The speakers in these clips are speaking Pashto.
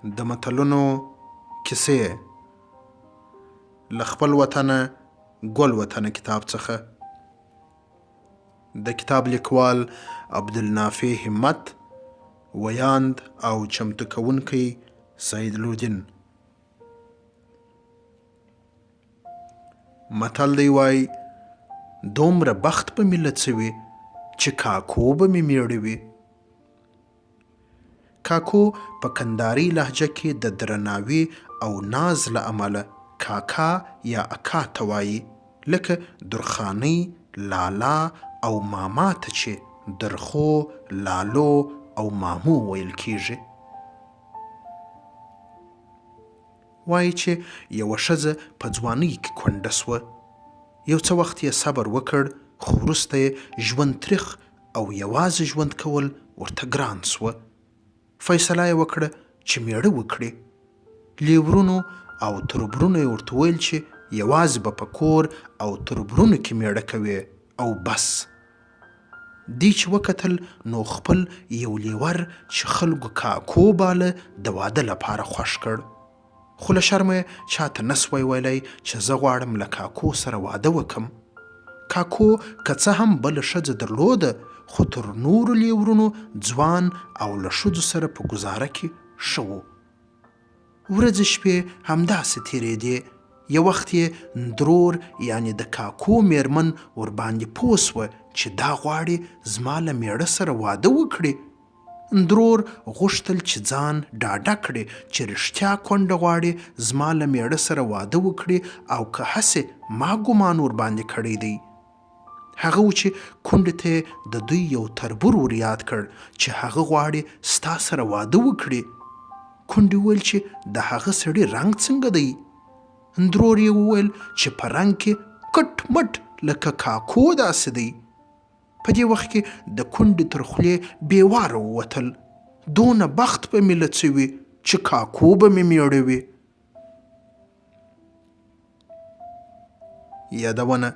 د متلونو کیسې له خپل وطنه ګل وطنه کتاب څخه. د کتاب لیکوال عبدالنافع همت، ویاند او چمتو کوونکی سید لودین. متل دی وای دومره بخت په ملت سوي چې کاکو به مې میړه وي. کاکو په کنداري لهجه کې د درناوي او ناز له امله کاکا یا اکا ته وایي، لکه درخانۍ، لالا او ماما ته چې درخو، لالو او مامو ویل کیږي. وایي چې یوه ښځه په ځوانۍ کې کونډه سوه. یو څه وخت یې صبر وکړ، خو وروسته یې ژوند تریخ او یوازې ژوند کول ورته ګران سوه. فیصله یې وکړه چې میړه وکړي. لیورونو او تربرونو یې ورته ویل چې یوازې به په کور او تربرونو کې میړه کوي او بس. دی چې وکتل نو خپل یو لیور چې خلکو کاکو باله د واده لپاره خوښ کړ. خو له شرمه یې چاته نسوی ویلی چې زه غواړم له کاکو سره واده وکم. کاکو که څه هم بله ښځه درلوده، خو تر نورو لیورونو ځوان او له ښځو سره په ګزاره کې ښه و. ورځې شپې همداسې تېرېدې. یو وخت یې اندرور یعنې د کاکو میرمن ورباندې پوه سوه چې دا غواړي زما له میړه سره واده وکړي. اندرور غوښتل چې ځان ډاډه کړي چې رښتیا کونډه غواړي زما له میړه سره واده وکړي او که هسې ما ګمان ورباندې کړی دی. هغه و چې کونډې ته د دوی یو تربور ور یاد کړ چې هغه غواړي ستا سره واده وکړي. کونډې وویل چې د هغه سړي رنګ څنګه دی؟ اندرور یې وویل چې په رنګ کې کټ مټ لکه کاکو داسې دی. په دې وخت کې د کونډې تر خولې بېواره ووتل، دونه بخت په ملت سوي چې کاکو به مې میړه وي. یادونه: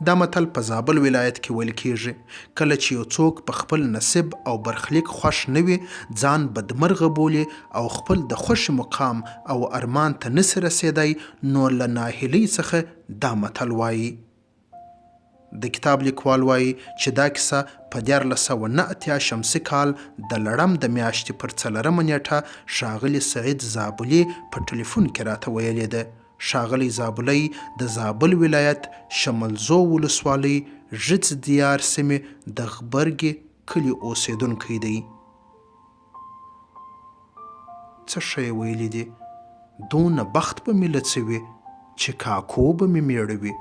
دا متل په زابل ولایت کې ویل کیږي. کله چې یو څوک په خپل نصیب او برخلیک خوښ نه وي، ځان بدمرغه بولي او خپل د خوښې مقام او ارمان ته نسي رسېدی، نو له ناهیلۍ څخه دا متل وایي. د کتاب لیکوال وایي چې دا کیسه په 1489 شمسي کال د لړم د میاشتې پر 4مه نیټه ښاغلي سعید زابلي په ټلیفون کې راته ویلې ده. ښاغلی زابلی د زابل ولایت شملزو ولسوالۍ ژیڅ دیار سیمې د غبرګې کلي اوسیدونکی دی. څه ښه یې ویلي دي، دونه بخت په ملت سوي چې کاکو به مې میړه وي.